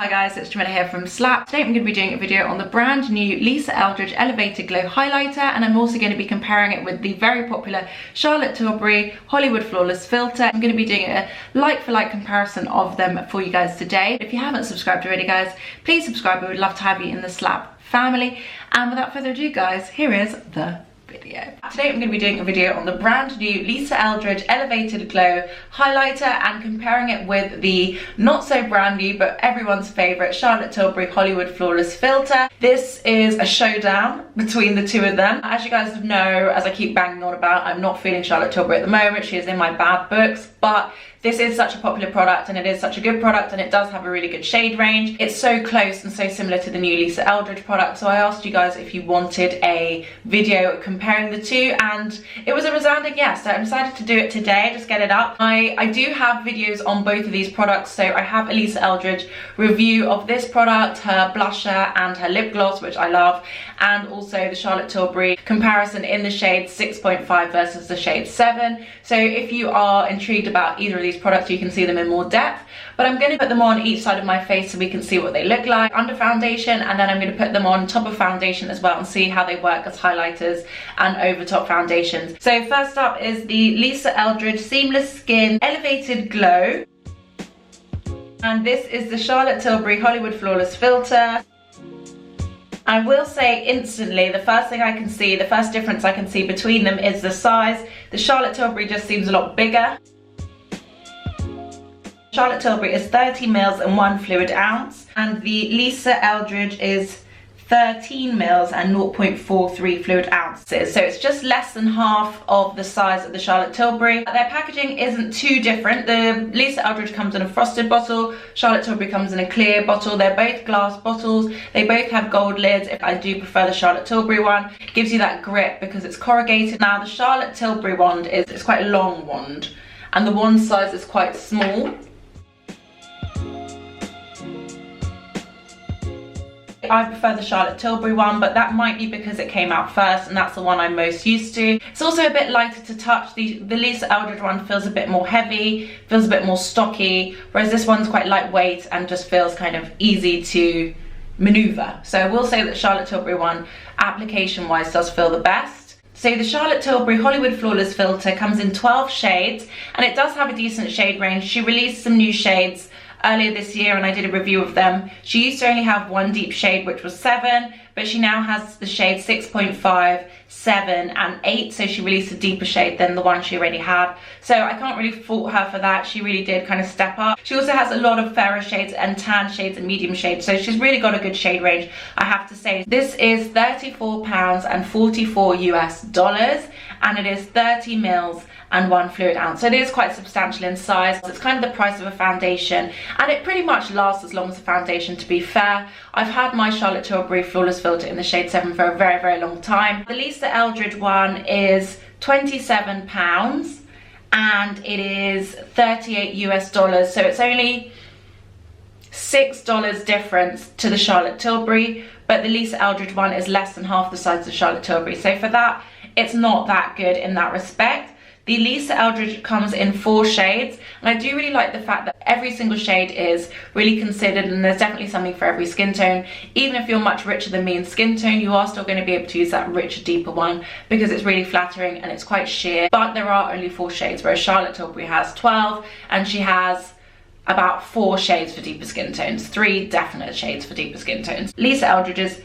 Hi guys, it's Jamila here from Slap. Today I'm going to be doing a video on the brand new Lisa Eldridge Elevated Glow Highlighter, and I'm also going to be comparing it with the very popular Charlotte Tilbury Hollywood Flawless Filter. I'm going to be doing a like-for-like comparison of them for you guys today. If you haven't subscribed already guys, please subscribe. We would love to have you in the Slap family. And without further ado guys, here is the video. Today I'm going to be doing a video on the brand new Lisa Eldridge Elevated Glow Highlighter and comparing it with the not so brand new but everyone's favourite Charlotte Tilbury Hollywood Flawless Filter. This is a showdown between the two of them. As you guys know, as I keep banging on about, I'm not feeling Charlotte Tilbury at the moment. She is in my bad books, but this is such a popular product and it is such a good product and it does have a really good shade range. It's so close and so similar to the new Lisa Eldridge product, so I asked you guys if you wanted a video comparing the two and it was a resounding yes, so I decided to do it today, just get it up. I do have videos on both of these products, so I have a Lisa Eldridge review of this product, her blusher and her lip gloss, which I love, and also the Charlotte Tilbury comparison in the shade 6.5 versus the shade 7. So if you are intrigued about either of these products, you can see them in more depth, but I'm going to put them on each side of my face so we can see what they look like under foundation, and then I'm going to put them on top of foundation as well and see how they work as highlighters and over top foundations. So first up is the Lisa Eldridge Seamless Skin Elevated Glow, and this is the Charlotte Tilbury Hollywood Flawless Filter. I will say instantly, the first thing I can see, the first difference I can see between them is the size. The Charlotte Tilbury just seems a lot bigger. Charlotte Tilbury is 30 mils and 1 fluid ounce, and the Lisa Eldridge is 13 mils and 0.43 fluid ounces. So it's just less than half of the size of the Charlotte Tilbury. Their packaging isn't too different. The Lisa Eldridge comes in a frosted bottle, Charlotte Tilbury comes in a clear bottle. They're both glass bottles. They both have gold lids. I do prefer the Charlotte Tilbury one. It gives you that grip because it's corrugated. Now the Charlotte Tilbury wand it's quite a long wand, and the wand size is quite small. I prefer the Charlotte Tilbury one, but that might be because it came out first and that's the one I'm most used to. It's also a bit lighter to touch. The Lisa Eldridge one feels a bit more heavy, feels a bit more stocky, whereas this one's quite lightweight and just feels kind of easy to maneuver. So I will say that Charlotte Tilbury one, application wise, does feel the best. So the Charlotte Tilbury Hollywood Flawless Filter comes in 12 shades and it does have a decent shade range. She released some new shades earlier this year and I did a review of them. She used to only have one deep shade, which was 7, but she now has the shade 6.5, 7 and 8, so she released a deeper shade than the one she already had. So I can't really fault her for that. She really did kind of step up. She also has a lot of fairer shades and tan shades and medium shades, so she's really got a good shade range, I have to say. This is £34 and 44 US dollars, and it is 30 mils and 1 fluid ounce, so it is quite substantial in size. It's kind of the price of a foundation and it pretty much lasts as long as a foundation, to be fair. I've had my Charlotte Tilbury Flawless Filter in the shade 7 for a very, very long time. The Lisa Eldridge one is £27 and it is 38 US dollars, so it's only $6 difference to the Charlotte Tilbury, but the Lisa Eldridge one is less than half the size of the Charlotte Tilbury, so for that it's not that good in that respect. The Lisa Eldridge comes in 4 shades, and I do really like the fact that every single shade is really considered and there's definitely something for every skin tone. Even if you're much richer than me in skin tone, you are still going to be able to use that richer, deeper one because it's really flattering and it's quite sheer. But there are only 4 shades, whereas Charlotte Tilbury has 12 and she has about 4 shades for deeper skin tones, 3 definite shades for deeper skin tones. Lisa Eldridge is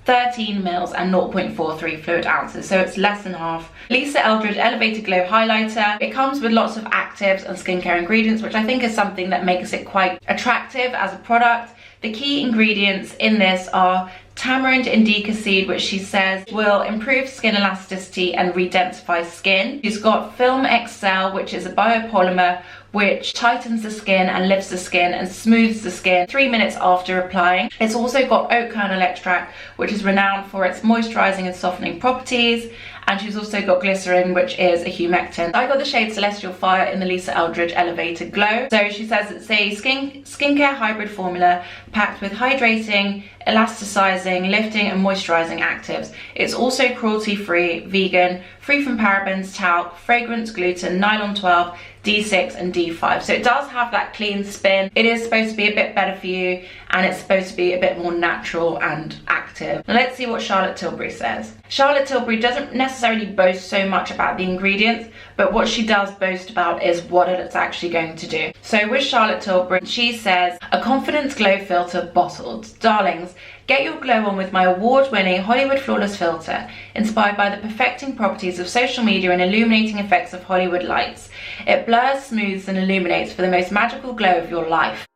13 mils and 0.43 fluid ounces, so it's less than half. Lisa Eldridge Elevated Glow Highlighter. It comes with lots of actives and skincare ingredients, which I think is something that makes it quite attractive as a product. The key ingredients in this are tamarind indica seed, which she says will improve skin elasticity and redensify skin. She's got Film XL, which is a biopolymer which tightens the skin and lifts the skin and smooths the skin 3 minutes after applying. It's also got oat kernel extract, which is renowned for its moisturizing and softening properties, and she's also got glycerin, which is a humectant. I got the shade Celestial Fire in the Lisa Eldridge Elevated Glow. So she says it's a skincare hybrid formula packed with hydrating, elasticizing, lifting and moisturizing actives. It's also cruelty-free, vegan, free from parabens, talc, fragrance, gluten, nylon 12, D6 and D5. So it does have that clean spin. It is supposed to be a bit better for you, and it's supposed to be a bit more natural and active. Now let's see what Charlotte Tilbury says. Charlotte Tilbury doesn't necessarily boast so much about the ingredients, but what she does boast about is what it's actually going to do. So with Charlotte Tilbury, she says, a confidence glow filter bottled. Darlings, get your glow on with my award-winning Hollywood Flawless Filter, inspired by the perfecting properties of social media and illuminating effects of Hollywood lights. It blurs, smooths and illuminates for the most magical glow of your life.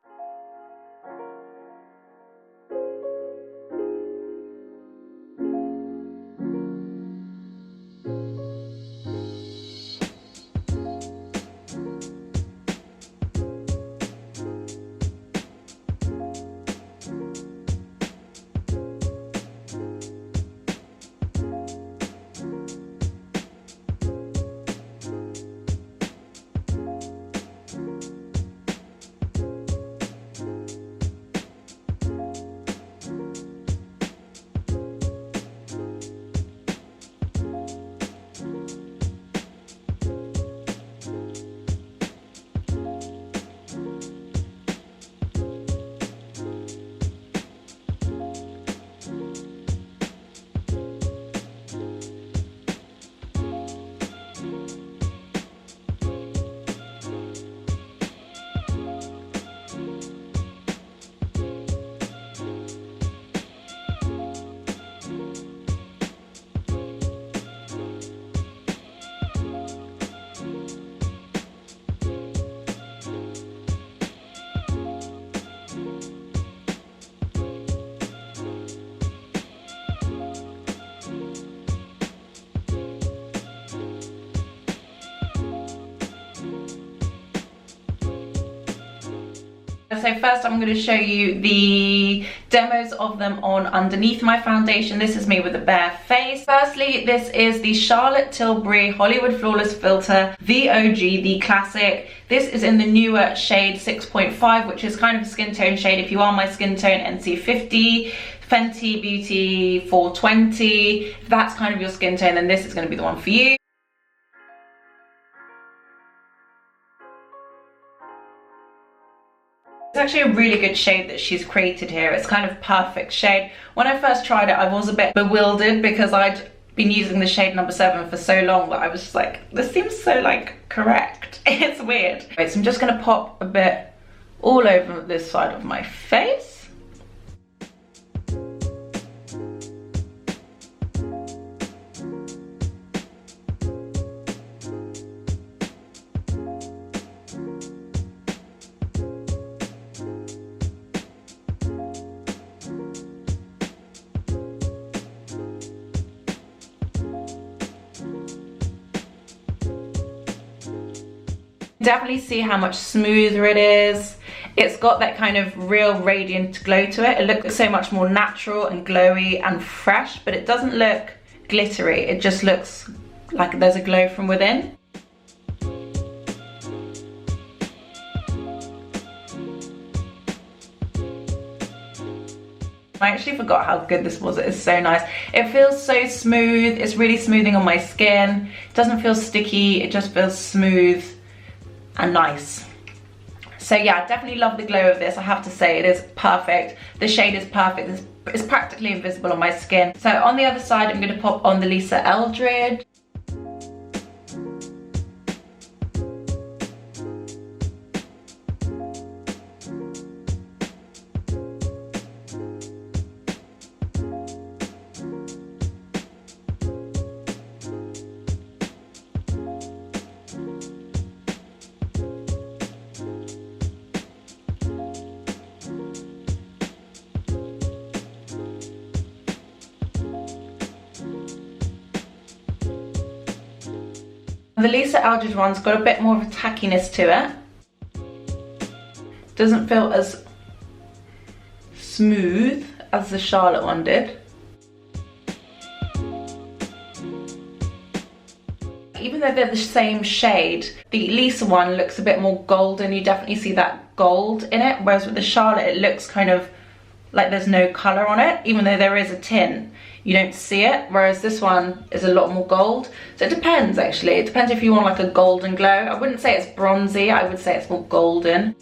So first I'm going to show you the demos of them on underneath my foundation. This is me with a bare face. Firstly, this is the Charlotte Tilbury Hollywood Flawless Filter, the OG, the classic. This is in the newer shade 6.5, which is kind of a skin tone shade. If you are my skin tone, NC50, Fenty Beauty 420. If that's kind of your skin tone, then this is going to be the one for you. It's actually a really good shade that she's created here. It's kind of perfect shade. When I first tried it, I was a bit bewildered because I'd been using the shade number 7 for so long that I was just like, this seems so like correct. It's weird. Wait, so I'm just gonna pop a bit all over this side of my face. Definitely see how much smoother it is. It's got that kind of real radiant glow to it. It looks so much more natural and glowy and fresh, but it doesn't look glittery. It just looks like there's a glow from within. I actually forgot how good this was. It is so nice. It feels so smooth. It's really smoothing on my skin. It doesn't feel sticky. It just feels smooth and nice. So yeah, definitely love the glow of this. I have to say, it is perfect. The shade is perfect. It's practically invisible on my skin. So on the other side, I'm going to pop on the Lisa Eldridge. The Lisa Eldridge one's got a bit more of a tackiness to it. Doesn't feel as smooth as the Charlotte one did. even though they're the same shade, the Lisa one looks a bit more golden. You definitely see that gold in it, whereas with the Charlotte it looks kind of like there's no colour on it. Even though there is a tint, you don't see it, whereas this one is a lot more gold. So it depends, actually. It depends if you want like a golden glow. I wouldn't say it's bronzy, I would say it's more golden.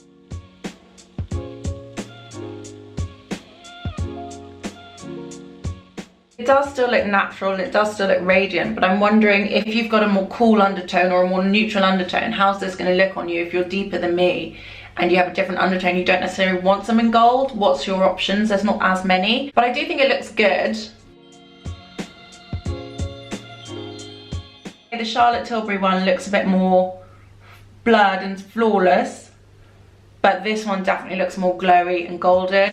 It does still look natural and it does still look radiant, but I'm wondering if you've got a more cool undertone or a more neutral undertone, how's this going to look on you if you're deeper than me and you have a different undertone, you don't necessarily want some in gold? What's your options? There's not as many, but I do think it looks good. The Charlotte Tilbury one looks a bit more blurred and flawless, but this one definitely looks more glowy and golden.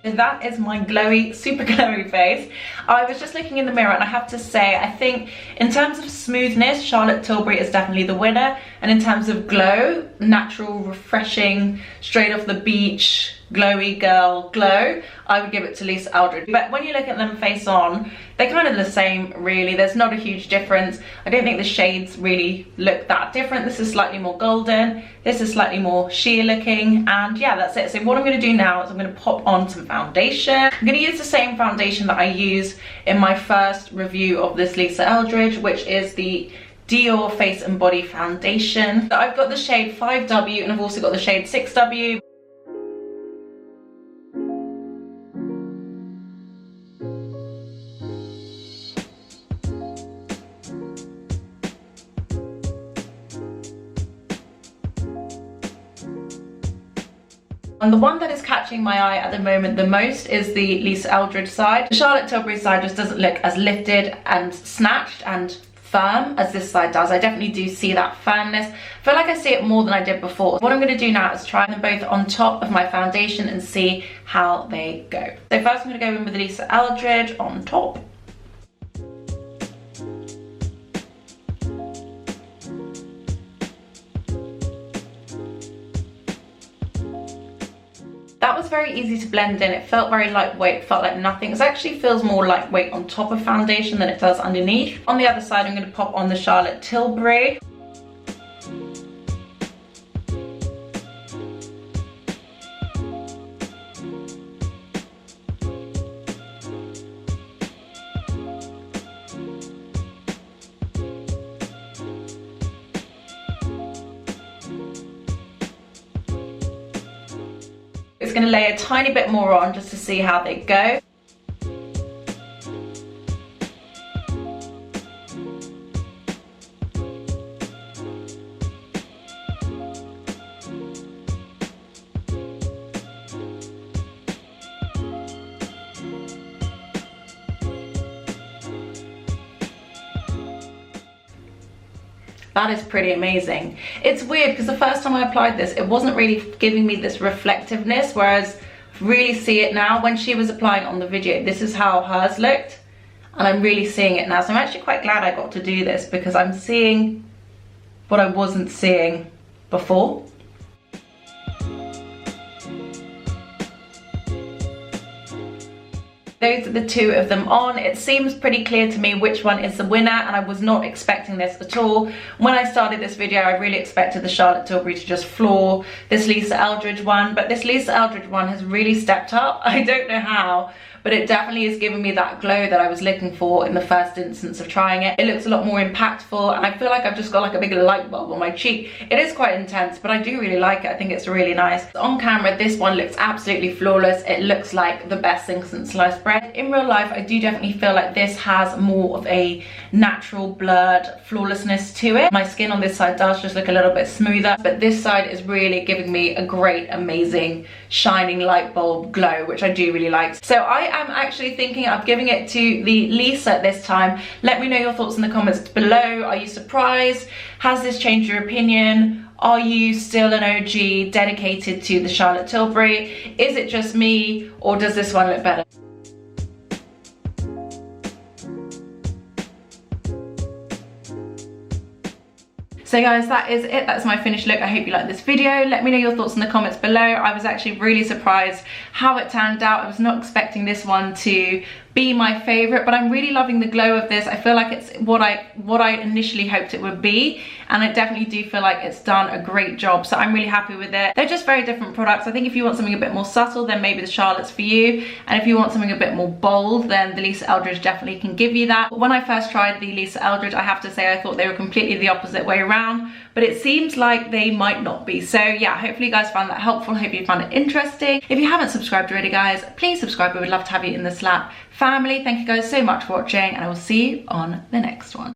That is my glowy, super glowy face. I was just looking in the mirror and I have to say, I think in terms of smoothness, Charlotte Tilbury is definitely the winner. And in terms of glow, natural, refreshing, straight off the beach, glowy girl glow, I would give it to Lisa Eldridge. But when you look at them face on, they're kind of the same, really. There's not a huge difference. I don't think the shades really look that different. This is slightly more golden, this is slightly more sheer looking, and yeah, that's it. So what I'm going to do now is I'm going to pop on some foundation. I'm going to use the same foundation that I used in my first review of this Lisa Eldridge, which is the Dior Face and Body Foundation. So I've got the shade 5W and I've also got the shade 6W. And the one that is catching my eye at the moment the most is the Lisa Eldridge side. The Charlotte Tilbury side just doesn't look as lifted and snatched and firm as this side does. I definitely do see that firmness. I feel like I see it more than I did before. What I'm going to do now is try them both on top of my foundation and see how they go. So first I'm going to go in with the Lisa Eldridge on top. That was very easy to blend in. It felt very lightweight, felt like nothing. It actually feels more lightweight on top of foundation than it does underneath. On the other side, I'm going to pop on the Charlotte Tilbury. It's going to lay a tiny bit more on just to see how they go. That is pretty amazing. It's weird because the first time I applied this, it wasn't really giving me this reflectiveness, whereas I really see it now. When she was applying it on the video, this is how hers looked, and I'm really seeing it now. So I'm actually quite glad I got to do this because I'm seeing what I wasn't seeing before. Those are the two of them on. It seems pretty clear to me which one is the winner, and I was not expecting this at all. When I started this video, I really expected the Charlotte Tilbury to just floor this Lisa Eldridge one, but this Lisa Eldridge one has really stepped up. I don't know how, but it definitely is giving me that glow that I was looking for in the first instance of trying it. It looks a lot more impactful, and I feel like I've just got like a big light bulb on my cheek. It is quite intense, but I do really like it. I think it's really nice. On camera, this one looks absolutely flawless. It looks like the best thing since sliced bread. In real life, I do definitely feel like this has more of a natural blurred flawlessness to it. My skin on this side does just look a little bit smoother, but this side is really giving me a great, amazing, shining light bulb glow, which I do really like. So I am actually thinking of giving it to the Lisa this time. Let me know your thoughts in the comments below. Are you surprised? Has this changed your opinion? Are you still an OG dedicated to the Charlotte Tilbury? Is it just me, or does this one look better? So guys, that is it. That's my finished look. I hope you liked this video. Let me know your thoughts in the comments below. I was actually really surprised how it turned out. I was not expecting this one to be my favorite, but I'm really loving the glow of this. I feel like it's what I initially hoped it would be, and I definitely do feel like it's done a great job, so I'm really happy with it. They're just very different products. I think if you want something a bit more subtle, then maybe the Charlotte's for you, and if you want something a bit more bold, then the Lisa Eldridge definitely can give you that. When I first tried the Lisa Eldridge, I have to say I thought they were completely the opposite way around, but it seems like they might not be. So yeah, hopefully you guys found that helpful. I hope you found it interesting. If you haven't subscribed already, guys, please subscribe. We would love to have you in the Slap family. Thank you guys so much for watching, and I will see you on the next one.